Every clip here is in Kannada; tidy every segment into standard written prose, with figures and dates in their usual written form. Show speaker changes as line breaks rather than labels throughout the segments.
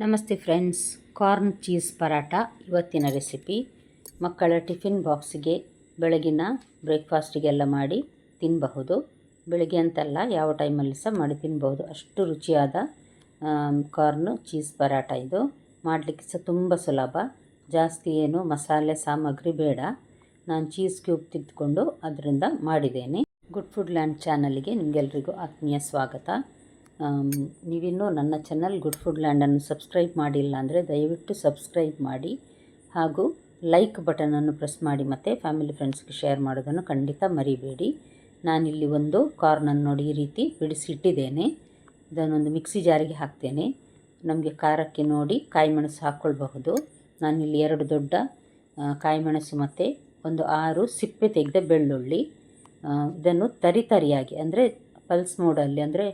ನಮಸ್ತೆ ಫ್ರೆಂಡ್ಸ್, ಕಾರ್ನ್ ಚೀಸ್ ಪರಾಟ ಇವತ್ತಿನ ರೆಸಿಪಿ. ಮಕ್ಕಳ ಟಿಫಿನ್ ಬಾಕ್ಸಿಗೆ ಬೆಳಗಿನ ಬ್ರೇಕ್ಫಾಸ್ಟಿಗೆಲ್ಲ ಮಾಡಿ ತಿನ್ನಬಹುದು. ಬೆಳಗ್ಗೆ ಅಂತಲ್ಲ, ಯಾವ ಟೈಮಲ್ಲಿ ಸಹ ಮಾಡಿ ತಿನ್ಬಹುದು. ಅಷ್ಟು ರುಚಿಯಾದ ಕಾರ್ನ್ ಚೀಸ್ ಪರಾಟ ಇದು. ಮಾಡಲಿಕ್ಕೆ ಸಹ ತುಂಬ ಸುಲಭ. ಜಾಸ್ತಿ ಏನು ಮಸಾಲೆ ಸಾಮಗ್ರಿ ಬೇಡ. ನಾನು ಚೀಸ್ ಕ್ಯೂಬ್ ತೆಗೆದುಕೊಂಡು ಅದರಿಂದ ಮಾಡಿದ್ದೇನೆ. ಗುಡ್ ಫುಡ್ ಲ್ಯಾಂಡ್ ಚಾನಲ್ಗೆ ನಿಮಗೆಲ್ರಿಗೂ ಆತ್ಮೀಯ ಸ್ವಾಗತ. ನೀವಿನ್ನೂ ನನ್ನ ಚಾನಲ್ ಗುಡ್ ಫುಡ್ ಲ್ಯಾಂಡನ್ನು ಸಬ್ಸ್ಕ್ರೈಬ್ ಮಾಡಿಲ್ಲ ಅಂದರೆ ದಯವಿಟ್ಟು ಸಬ್ಸ್ಕ್ರೈಬ್ ಮಾಡಿ ಹಾಗೂ ಲೈಕ್ ಬಟನನ್ನು ಪ್ರೆಸ್ ಮಾಡಿ ಮತ್ತು ಫ್ಯಾಮಿಲಿ ಫ್ರೆಂಡ್ಸ್ಗೆ ಶೇರ್ ಮಾಡೋದನ್ನು ಖಂಡಿತ ಮರಿಬೇಡಿ. ನಾನಿಲ್ಲಿ ಒಂದು ಕಾರ್ನನ್ನು ನೋಡಿ ಈ ರೀತಿ ಬಿಡಿಸಿಟ್ಟಿದ್ದೇನೆ. ಇದನ್ನೊಂದು ಮಿಕ್ಸಿ ಜಾರಿಗೆ ಹಾಕ್ತೇನೆ. ನಮಗೆ ಖಾರಕ್ಕೆ ನೋಡಿ ಕಾಯಿ ಮೆಣಸು ಹಾಕ್ಕೊಳ್ಬಹುದು. ನಾನಿಲ್ಲಿ 2 ದೊಡ್ಡ ಕಾಯಿ ಮೆಣಸು ಮತ್ತು ಒಂದು 6 ಸಿಪ್ಪೆ ತೆಗೆದ ಬೆಳ್ಳುಳ್ಳಿ, ಇದನ್ನು ತರಿಯಾಗಿ ಅಂದರೆ ಪಲ್ಸ್ ಮೋಡಲ್ಲಿ, ಅಂದರೆ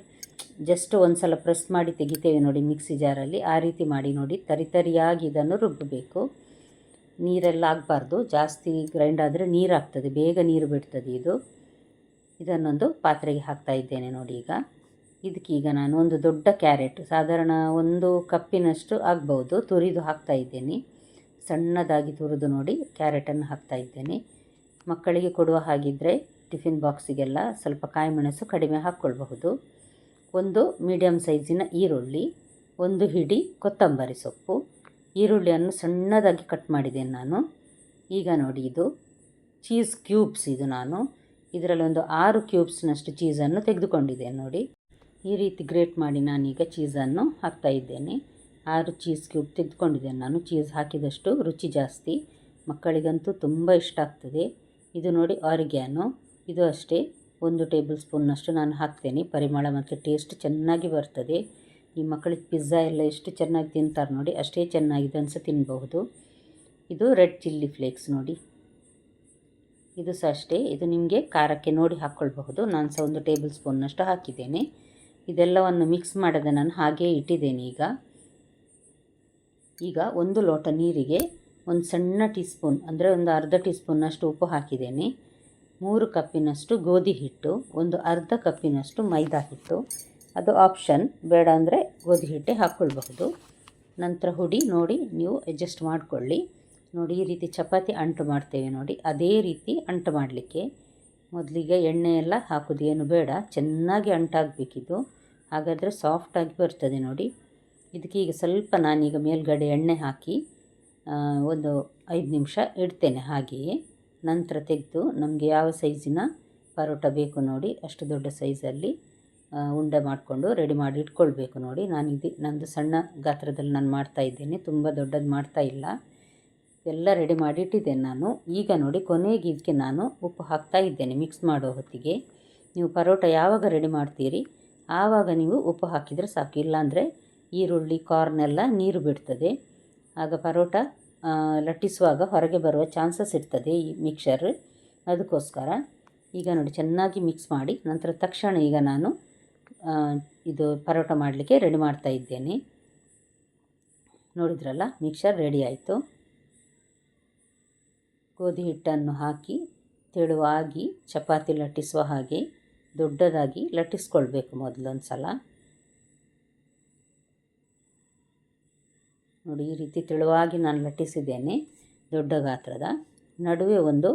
ಜಸ್ಟ್ ಒಂದು ಸಲ ಪ್ರೆಸ್ ಮಾಡಿ ತೆಗಿತೇವೆ ನೋಡಿ ಮಿಕ್ಸಿ ಜಾರಲ್ಲಿ, ಆ ರೀತಿ ಮಾಡಿ ನೋಡಿ. ತರಿಯಾಗಿ ಇದನ್ನು ರುಬ್ಬಬೇಕು. ನೀರೆಲ್ಲ ಆಗಬಾರ್ದು. ಜಾಸ್ತಿ ಗ್ರೈಂಡ್ ಆದರೆ ನೀರಾಗ್ತದೆ, ಬೇಗ ನೀರು ಬಿಡ್ತದೆ ಇದು. ಇದನ್ನೊಂದು ಪಾತ್ರೆಗೆ ಹಾಕ್ತಾ ಇದ್ದೇನೆ ನೋಡಿ. ಇದಕ್ಕೀಗ ನಾನು ಒಂದು ದೊಡ್ಡ ಕ್ಯಾರೆಟ್, ಸಾಧಾರಣ 1 ಕಪ್ಪಿನಷ್ಟು ಆಗ್ಬೋದು, ತುರಿದು ಹಾಕ್ತಾ ಇದ್ದೇನೆ. ಸಣ್ಣದಾಗಿ ತುರಿದು ನೋಡಿ ಕ್ಯಾರೆಟನ್ನು ಹಾಕ್ತಾ ಇದ್ದೇನೆ. ಮಕ್ಕಳಿಗೆ ಕೊಡುವ ಹಾಗಿದ್ದರೆ ಟಿಫಿನ್ ಬಾಕ್ಸಿಗೆಲ್ಲ ಸ್ವಲ್ಪ ಕಾಯಿ ಮೆಣಸು ಕಡಿಮೆ ಹಾಕ್ಕೊಳ್ಬಹುದು. ಒಂದು ಮೀಡಿಯಮ್ ಸೈಜಿನ ಈರುಳ್ಳಿ, 1 ಹಿಡಿ ಕೊತ್ತಂಬರಿ ಸೊಪ್ಪು. ಈರುಳ್ಳಿಯನ್ನು ಸಣ್ಣದಾಗಿ ಕಟ್ ಮಾಡಿದ್ದೇನೆ ನಾನು. ಈಗ ನೋಡಿ, ಇದು ಚೀಸ್ ಕ್ಯೂಬ್ಸ್. ಇದು ನಾನು ಇದರಲ್ಲಿ ಒಂದು 6 ಕ್ಯೂಬ್ಸ್ನಷ್ಟು ಚೀಸನ್ನು ತೆಗೆದುಕೊಂಡಿದ್ದೇನೆ ನೋಡಿ. ಈ ರೀತಿ ಗ್ರೇಟ್ ಮಾಡಿ ನಾನೀಗ ಚೀಸನ್ನು ಹಾಕ್ತಾ ಇದ್ದೇನೆ. 6 ಚೀಸ್ ಕ್ಯೂಬ್ ತೆಗೆದುಕೊಂಡಿದ್ದೇನೆ ನಾನು. ಚೀಸ್ ಹಾಕಿದಷ್ಟು ರುಚಿ ಜಾಸ್ತಿ, ಮಕ್ಕಳಿಗಂತೂ ತುಂಬ ಇಷ್ಟ ಆಗ್ತದೆ. ಇದು ನೋಡಿ ಆರಿಗ್ಯಾನೋ, ಇದು ಅಷ್ಟೇ 1 ಟೇಬಲ್ ಸ್ಪೂನ್ನಷ್ಟು ನಾನು ಹಾಕ್ತೇನೆ. ಪರಿಮಳ ಮತ್ತು ಟೇಸ್ಟ್ ಚೆನ್ನಾಗಿ ಬರ್ತದೆ. ಈ ಮಕ್ಕಳಿಗೆ ಪಿಜ್ಜಾ ಎಲ್ಲ ಎಷ್ಟು ಚೆನ್ನಾಗಿ ತಿಂತಾರೆ ನೋಡಿ, ಅಷ್ಟೇ ಚೆನ್ನಾಗಿ ಇದನ್ನು ಸಹ ತಿನ್ನಬಹುದು. ಇದು ರೆಡ್ ಚಿಲ್ಲಿ ಫ್ಲೇಕ್ಸ್ ನೋಡಿ, ಇದು ಸಹ ಅಷ್ಟೇ. ಇದು ನಿಮಗೆ ಖಾರಕ್ಕೆ ನೋಡಿ ಹಾಕ್ಕೊಳ್ಬಹುದು. ನಾನು ಸಹ 1 ಟೇಬಲ್ ಸ್ಪೂನ್ನಷ್ಟು ಹಾಕಿದ್ದೇನೆ. ಇದೆಲ್ಲವನ್ನು ಮಿಕ್ಸ್ ಮಾಡದೆ ನಾನು ಹಾಗೇ ಇಟ್ಟಿದ್ದೇನೆ. ಈಗ 1 ಲೋಟ ನೀರಿಗೆ ಒಂದು ಸಣ್ಣ ಟೀ ಸ್ಪೂನ್, ಅಂದರೆ ಒಂದು ಅರ್ಧ ಟೀ ಸ್ಪೂನ್ನಷ್ಟು ಉಪ್ಪು ಹಾಕಿದ್ದೇನೆ. 3 ಕಪ್ಪಿನಷ್ಟು ಗೋಧಿ ಹಿಟ್ಟು, ಒಂದು ಅರ್ಧ ಕಪ್ಪಿನಷ್ಟು ಮೈದಾ ಹಿಟ್ಟು. ಅದು ಆಪ್ಷನ್, ಬೇಡ ಅಂದರೆ ಗೋಧಿ ಹಿಟ್ಟೆ ಹಾಕ್ಕೊಳ್ಬಹುದು. ನಂತರ ಹುಡಿ ನೋಡಿ ನೀವು ಅಡ್ಜಸ್ಟ್ ಮಾಡಿಕೊಳ್ಳಿ. ನೋಡಿ ಈ ರೀತಿ ಚಪಾತಿ ಅಂಟು ಮಾಡ್ತೇವೆ ನೋಡಿ, ಅದೇ ರೀತಿ ಅಂಟು ಮಾಡಲಿಕ್ಕೆ. ಮೊದಲಿಗೆ ಎಣ್ಣೆ ಎಲ್ಲ ಹಾಕೋದೇನು ಬೇಡ, ಚೆನ್ನಾಗಿ ಅಂಟಾಗಬೇಕಿದು, ಹಾಗಾದರೆ ಸಾಫ್ಟಾಗಿ ಬರ್ತದೆ ನೋಡಿ. ಇದಕ್ಕೀಗ ಸ್ವಲ್ಪ ನಾನೀಗ ಮೇಲ್ಗಡೆ ಎಣ್ಣೆ ಹಾಕಿ ಒಂದು 5 ನಿಮಿಷ ಇಡ್ತೇನೆ ಹಾಗೆಯೇ. ನಂತರ ತೆಗೆದು ನಮಗೆ ಯಾವ ಸೈಜಿನ ಪರೋಟ ಬೇಕು ನೋಡಿ, ಅಷ್ಟು ದೊಡ್ಡ ಸೈಜಲ್ಲಿ ಉಂಡೆ ಮಾಡಿಕೊಂಡು ರೆಡಿ ಮಾಡಿ ಇಟ್ಕೊಳ್ಬೇಕು ನೋಡಿ. ನಂದು ಸಣ್ಣ ಗಾತ್ರದಲ್ಲಿ ನಾನು ಮಾಡ್ತಾಯಿದ್ದೇನೆ, ತುಂಬ ದೊಡ್ಡದು ಮಾಡ್ತಾ ಇಲ್ಲ. ಎಲ್ಲ ರೆಡಿ ಮಾಡಿ ಇಟ್ಟಿದ್ದೇನೆ ನಾನು. ಈಗ ನೋಡಿ ಕೊನೆಗೆ ಇದಕ್ಕೆ ನಾನು ಉಪ್ಪು ಹಾಕ್ತಾ ಇದ್ದೇನೆ ಮಿಕ್ಸ್ ಮಾಡೋ ಹೊತ್ತಿಗೆ. ನೀವು ಪರೋಟ ಯಾವಾಗ ರೆಡಿ ಮಾಡ್ತೀರಿ ಆವಾಗ ನೀವು ಉಪ್ಪು ಹಾಕಿದರೆ ಸಾಕು, ಇಲ್ಲಾಂದರೆ ಈರುಳ್ಳಿ ಕಾರ್ನೆಲ್ಲ ನೀರು ಬಿಡ್ತದೆ, ಆಗ ಪರೋಟ ಲಟ್ಟಿಸುವಾಗ ಹೊರಗೆ ಬರುವ ಚಾನ್ಸಸ್ ಇರ್ತದೆ ಈ ಮಿಕ್ಸರ್. ಅದಕ್ಕೋಸ್ಕರ ಈಗ ನೋಡಿ ಚೆನ್ನಾಗಿ ಮಿಕ್ಸ್ ಮಾಡಿ ನಂತರ ತಕ್ಷಣ ಈಗ ನಾನು ಇದು ಪರೋಟ ಮಾಡಲಿಕ್ಕೆ ರೆಡಿ ಮಾಡ್ತಾ ಇದ್ದೇನೆ. ನೋಡಿದ್ರಲ್ಲ, ಮಿಕ್ಸರ್ ರೆಡಿ ಆಯಿತು. ಗೋಧಿ ಹಿಟ್ಟನ್ನು ಹಾಕಿ ತೆಳುವಾಗಿ ಚಪಾತಿ ಲಟ್ಟಿಸುವ ಹಾಗೆ ದೊಡ್ಡದಾಗಿ ಲಟ್ಟಿಸ್ಕೊಳ್ಬೇಕು ಮೊದಲೊಂದು ಸಲ. ನೋಡಿ ಈ ರೀತಿ ತೆಳುವಾಗಿ ನಾನು ಲಟ್ಟಿಸಿದ್ದೇನೆ, ದೊಡ್ಡ ಗಾತ್ರದ. ನಡುವೆ ಒಂದು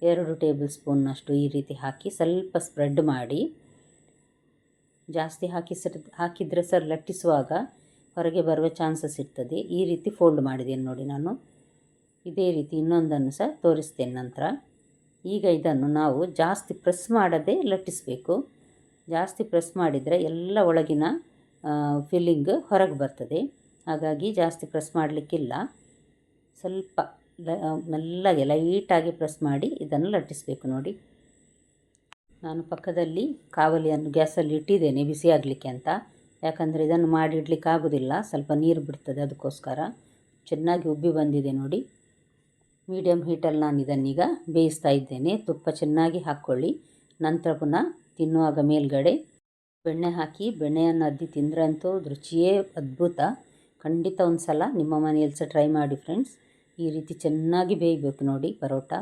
2 ಟೇಬಲ್ ಸ್ಪೂನ್ನಷ್ಟು ಈ ರೀತಿ ಹಾಕಿ ಸ್ವಲ್ಪ ಸ್ಪ್ರೆಡ್ ಮಾಡಿ, ಜಾಸ್ತಿ ಹಾಕಿದರೆ ಸರ್ ಲಟ್ಟಿಸುವಾಗ ಹೊರಗೆ ಬರುವ ಚಾನ್ಸಸ್ ಇರ್ತದೆ. ಈ ರೀತಿ ಫೋಲ್ಡ್ ಮಾಡಿದ್ದೇನೆ ನೋಡಿ ನಾನು. ಇದೇ ರೀತಿ ಇನ್ನೊಂದನ್ನು ಸಹ ತೋರಿಸ್ತೇನೆ ನಂತರ. ಈಗ ಇದನ್ನು ನಾವು ಜಾಸ್ತಿ ಪ್ರೆಸ್ ಮಾಡದೆ ಲಟ್ಟಿಸಬೇಕು. ಜಾಸ್ತಿ ಪ್ರೆಸ್ ಮಾಡಿದರೆ ಎಲ್ಲ ಒಳಗಿನ ಫಿಲ್ಲಿಂಗ್ ಹೊರಗೆ ಬರ್ತದೆ, ಹಾಗಾಗಿ ಜಾಸ್ತಿ ಪ್ರೆಸ್ ಮಾಡಲಿಕ್ಕಿಲ್ಲ. ಸ್ವಲ್ಪ ಮೆಲ್ಲಗೆ ಲೈಟಾಗಿ ಪ್ರೆಸ್ ಮಾಡಿ ಇದನ್ನು ಲಟ್ಟಿಸಬೇಕು ನೋಡಿ. ನಾನು ಪಕ್ಕದಲ್ಲಿ ಕಾವಲಿಯನ್ನು ಗ್ಯಾಸಲ್ಲಿ ಇಟ್ಟಿದ್ದೇನೆ ಬಿಸಿ ಆಗಲಿಕ್ಕೆ ಅಂತ, ಯಾಕಂದರೆ ಇದನ್ನು ಮಾಡಿ ಇಡಲಿಕ್ಕೆ ಆಗೋದಿಲ್ಲ, ಸ್ವಲ್ಪ ನೀರು ಬಿಡ್ತದೆ, ಅದಕ್ಕೋಸ್ಕರ. ಚೆನ್ನಾಗಿ ಉಬ್ಬಿ ಬಂದಿದೆ ನೋಡಿ. ಮೀಡಿಯಮ್ ಹೀಟಲ್ಲಿ ನಾನು ಇದನ್ನೀಗ ಬೇಯಿಸ್ತಾ ಇದ್ದೇನೆ. ತುಪ್ಪ ಚೆನ್ನಾಗಿ ಹಾಕ್ಕೊಳ್ಳಿ. ನಂತರ ಪುನಃ ತಿನ್ನುವಾಗ ಮೇಲ್ಗಡೆ ಬೆಣ್ಣೆ ಹಾಕಿ ಬೆಣ್ಣೆಯನ್ನು ಅದ್ದಿ ತಿಂದ್ರಂತೂ ರುಚಿಯೇ ಅದ್ಭುತ. ಖಂಡಿತ ಒಂದು ಸಲ ನಿಮ್ಮ ಮನೆಯಲ್ಲಿ ಸಹ ಟ್ರೈ ಮಾಡಿ ಫ್ರೆಂಡ್ಸ್. ಈ ರೀತಿ ಚೆನ್ನಾಗಿ ಬೇಯಬೇಕು ನೋಡಿ ಪರೋಟ.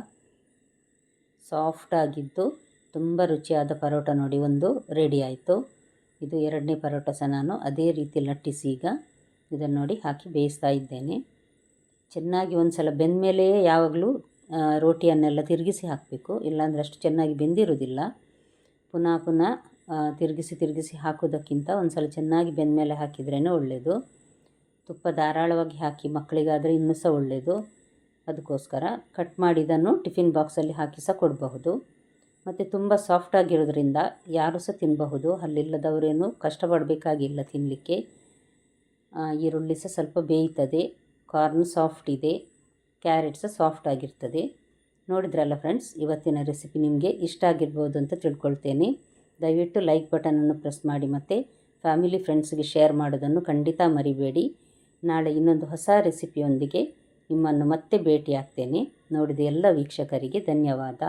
ಸಾಫ್ಟಾಗಿದ್ದು ತುಂಬ ರುಚಿಯಾದ ಪರೋಟ ನೋಡಿ ಒಂದು ರೆಡಿ ಆಯಿತು. ಇದು 2ನೇ ಪರೋಟ ಸಹ ನಾನು ಅದೇ ರೀತಿ ಲಟ್ಟಿಸಿ ಈಗ ಇದನ್ನು ನೋಡಿ ಹಾಕಿ ಬೇಯಿಸ್ತಾ ಇದ್ದೇನೆ. ಚೆನ್ನಾಗಿ ಒಂದು ಸಲ ಬೆಂದ ಮೇಲೆ ಯಾವಾಗಲೂ ರೋಟಿಯನ್ನೆಲ್ಲ ತಿರುಗಿಸಿ ಹಾಕಬೇಕು, ಇಲ್ಲಾಂದರೆ ಅಷ್ಟು ಚೆನ್ನಾಗಿ ಬೆಂದಿರೋದಿಲ್ಲ. ಪುನಃ ಪುನಃ ತಿರುಗಿಸಿ ಹಾಕೋದಕ್ಕಿಂತ ಒಂದು ಸಲ ಚೆನ್ನಾಗಿ ಬೆಂದ ಮೇಲೆ ಹಾಕಿದ್ರೇ ಒಳ್ಳೆಯದು. ತುಪ್ಪ ಧಾರಾಳವಾಗಿ ಹಾಕಿ ಮಕ್ಕಳಿಗಾದರೆ ಇನ್ನೂ ಸಹ ಒಳ್ಳೆಯದು. ಅದಕ್ಕೋಸ್ಕರ ಕಟ್ ಮಾಡಿದ್ದನ್ನು ಟಿಫಿನ್ ಬಾಕ್ಸಲ್ಲಿ ಹಾಕಿ ಸಹ ಕೊಡಬಹುದು. ಮತ್ತು ತುಂಬ ಸಾಫ್ಟಾಗಿರೋದ್ರಿಂದ ಯಾರು ಸಹ ತಿನ್ನಬಹುದು, ಹಲ್ಲಿಲ್ಲದವರೇನು ಕಷ್ಟಪಡಬೇಕಾಗಿಲ್ಲ ತಿನ್ನಲಿಕ್ಕೆ. ಈರುಳ್ಳಿ ಸಹ ಸ್ವಲ್ಪ ಬೇಯ್ತದೆ, ಕಾರ್ನ್ ಸಾಫ್ಟ್ ಇದೆ, ಕ್ಯಾರೆಟ್ ಸಹ ಸಾಫ್ಟ್ ಆಗಿರ್ತದೆ. ನೋಡಿದ್ರಲ್ಲ ಫ್ರೆಂಡ್ಸ್, ಇವತ್ತಿನ ರೆಸಿಪಿ ನಿಮಗೆ ಇಷ್ಟ ಆಗಿರ್ಬೋದು ಅಂತ ತಿಳ್ಕೊಳ್ತೇನೆ. ದಯವಿಟ್ಟು ಲೈಕ್ ಬಟನನ್ನು ಪ್ರೆಸ್ ಮಾಡಿ ಮತ್ತು ಫ್ಯಾಮಿಲಿ ಫ್ರೆಂಡ್ಸ್ಗೆ ಶೇರ್ ಮಾಡೋದನ್ನು ಖಂಡಿತ ಮರಿಬೇಡಿ. ನಾಳೆ ಇನ್ನೊಂದು ಹೊಸ ರೆಸಿಪಿಯೊಂದಿಗೆ ನಿಮ್ಮನ್ನು ಮತ್ತೆ ಭೇಟಿ ಆಗ್ತೇನೆ. ನೋಡಿದ ಎಲ್ಲ ವೀಕ್ಷಕರಿಗೆ ಧನ್ಯವಾದ.